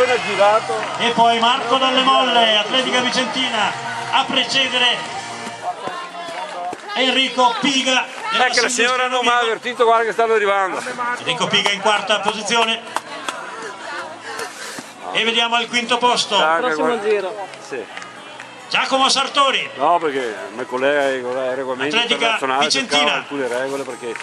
appena girato. E poi Marco Dalle Molle, Atletica Vicentina, a precedere Enrico Piga. Che la signora non mi ha avvertito, guarda che stanno arrivando. Enrico Piga in quarta posizione. E vediamo al quinto posto. Prossimo giro. Sì. Giacomo Sartori. No, perché il mio collega i regolamenti Atletica internazionali Vicentina. cercava alcune regole perché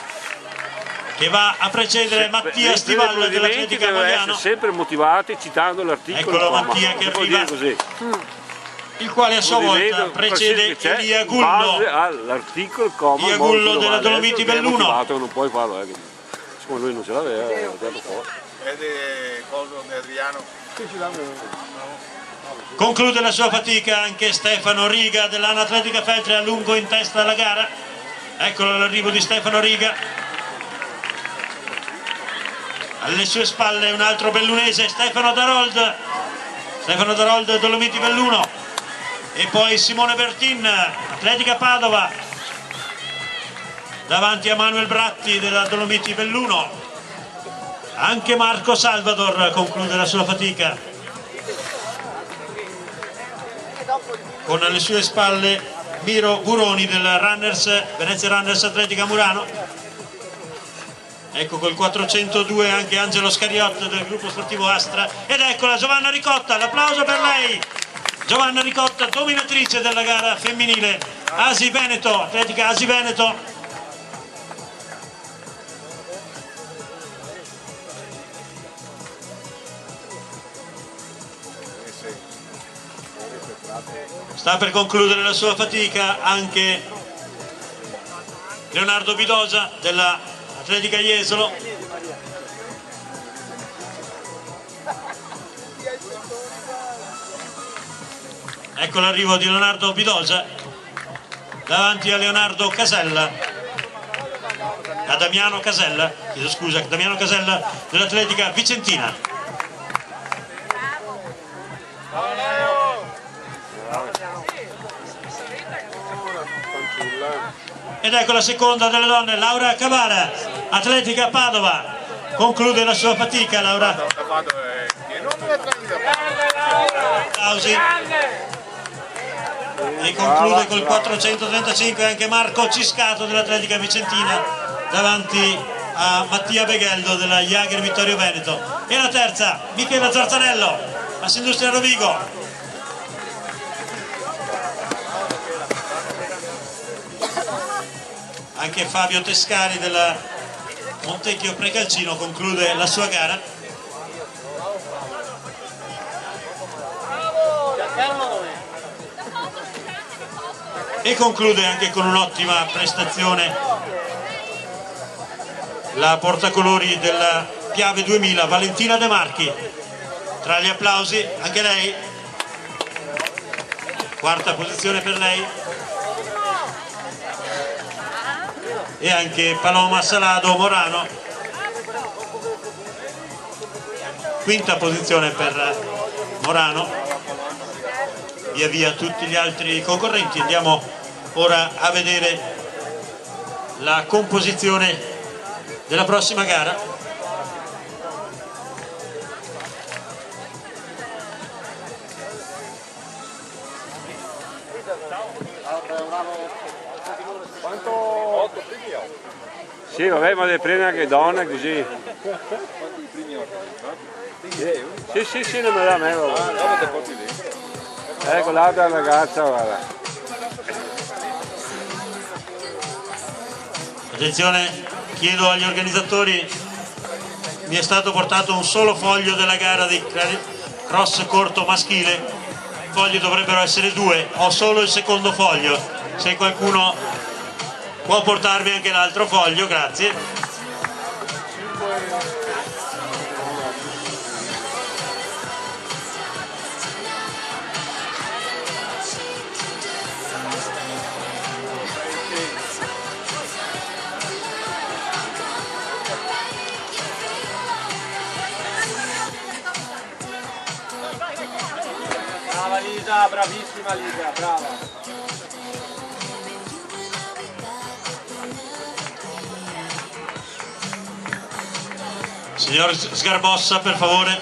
Che va a precedere Mattia Stivalla dell'Atletica deve Mogliano. essere sempre motivati citando l'articolo. Eccolo Mattia che arriva, Così. il quale a sua volta precede Elia Gullo. All'articolo comma. Elia Gullo della Dolomiti Belluno. Non puoi farlo, siccome lui non ce l'aveva, l'ho tirato fuori. È di coso di Adriano. Conclude la sua fatica anche Stefano Riga dell'Ana Atletica Feltre, a lungo in testa alla gara. Eccolo l'arrivo di Stefano Riga. Alle sue spalle un altro bellunese, Stefano Darold. Stefano Darold, Dolomiti Belluno. E poi Simone Bertin, Atletica Padova, davanti a Manuel Bratti della Dolomiti Belluno. Anche Marco Salvador conclude la sua fatica, con alle sue spalle Miro Buroni del Venezia Runners Atletica Murano. Ecco col 402 anche Angelo Scariotto del gruppo sportivo Astra. Ed eccola Giovanna Ricotta, l'applauso per lei. Giovanna Ricotta, dominatrice della gara femminile Asi Veneto, Atletica Asi Veneto. Sta per concludere la sua fatica anche Leonardo Bidosa della Atletica Jesolo. Ecco l'arrivo di Leonardo Bidosa davanti a Leonardo Casella, a Damiano Casella, chiedo scusa, Damiano Casella dell'Atletica Vicentina. Ed ecco la seconda delle donne, Laura Cavara, Atletica Padova. Conclude la sua fatica Laura. Applausi. E conclude col 435 anche Marco Ciscato dell'Atletica Vicentina davanti a Mattia Begheldo della Jager Vittorio Veneto. E la terza, Michela Zarzanello, Assindustria Rovigo. Anche Fabio Tescari della Montecchio Precalcino conclude la sua gara. E conclude anche con un'ottima prestazione la portacolori della Piave 2000, Valentina De Marchi. Tra gli applausi anche lei, quarta posizione per lei. E anche Paloma Salado Morano, quinta posizione per Morano. Via via tutti gli altri concorrenti. Andiamo ora a vedere la composizione della prossima gara. Sì, vabbè, ma deve prendere anche donne così. Sì, non me la me, guarda. Ecco l'altra ragazza, guarda. Attenzione, chiedo agli organizzatori, mi è stato portato un solo foglio della gara di cross corto maschile. I fogli dovrebbero essere due, ho solo il secondo foglio. Se qualcuno può portarmi anche l'altro foglio, grazie. Brava Lisa, bravissima Lisa, brava. Signor Sgarbossa, per favore.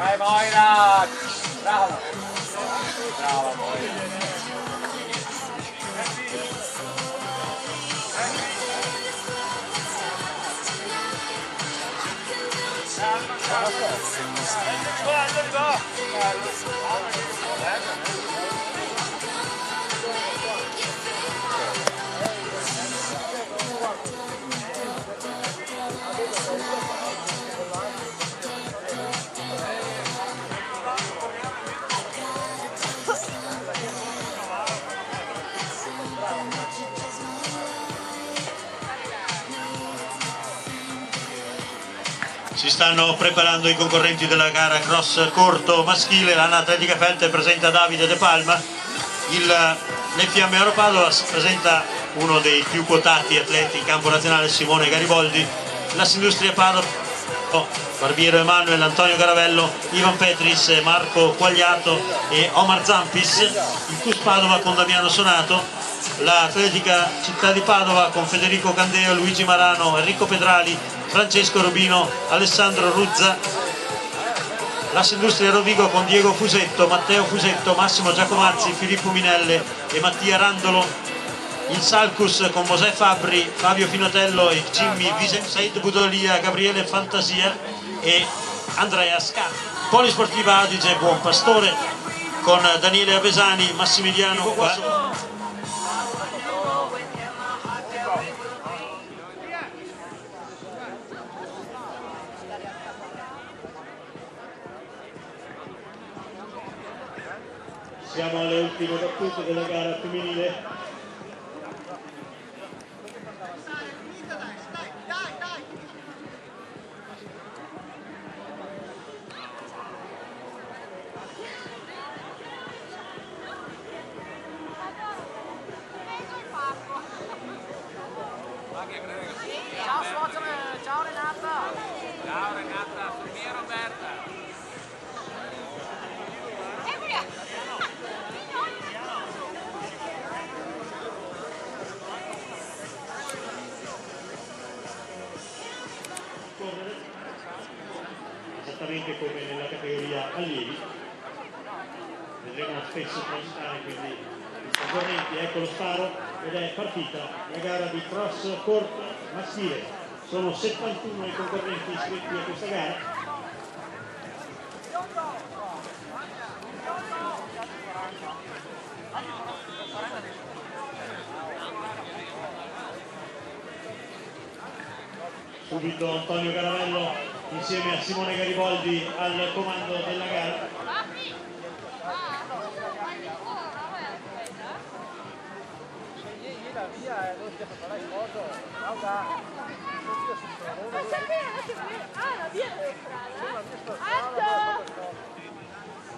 Vai Moira! Brava! Brava Moira! Si stanno preparando i concorrenti della gara cross corto maschile. L'Atletica Feltre presenta Davide De Palma, le Fiamme Oro Padova presenta uno dei più quotati atleti in campo nazionale, Simone Gariboldi. L'Assindustria Padova, Barbiero Emanuele, Antonio Caravello, Ivan Petris, Marco Quagliato e Omar Zampis. Il CUS Padova con Damiano Sonato. L'Atletica Città di Padova con Federico Candeo, Luigi Marano, Enrico Pedrali, Francesco Rubino, Alessandro Ruzza. L'Assindustria Rovigo con Diego Fusetto, Matteo Fusetto, Massimo Giacomazzi, Filippo Minelle e Mattia Randolo. Il Salcus con Mosè Fabbri, Fabio Finotello e Jimmy Vicent, Said Budolia, Gabriele Fantasia e Andrea Scarpi. Polisportiva Adige Buon Pastore con Daniele Avesani, Massimiliano Guaso. Siamo alle ultime battute della gara femminile. Ciao Renata! Ciao Renata, sono mia Roberta! Esattamente come nella categoria allievi, vedremo spesso transitare quindi i concorrenti. Ecco lo sparo ed è partita la gara di cross corto maschile. Sono 71 i concorrenti iscritti a questa gara. Subito Antonio Caravello insieme a Simone Gariboldi al comando della gara. La via della strada? Alto!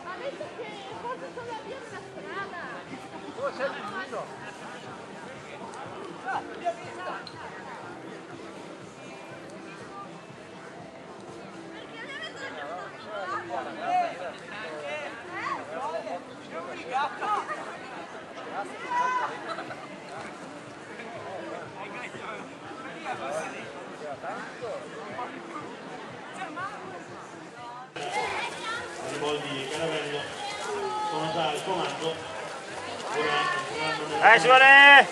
Ha detto che forse sono la via della strada. Dove sei il vicino? L'abbiamo vista! Gariboldi e Caravello sono già al comando. Simone!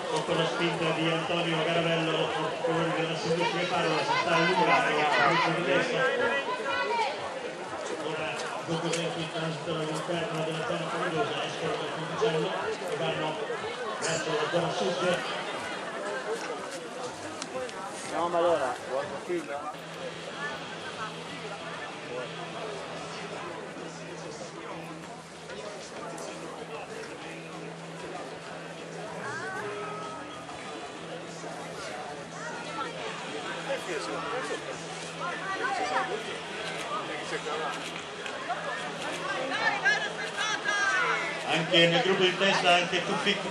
Sotto la spinta di Antonio Caravello, colori dell'Assindustria Padova, si sta allungando la luce di destra. Ora dopo tempo transitano all'interno della zona pomeridosa, escono dal Ponticello e vanno verso la zona sud. No, ma allora, buon figlio. Anche nel gruppo di testa, anche Tuffic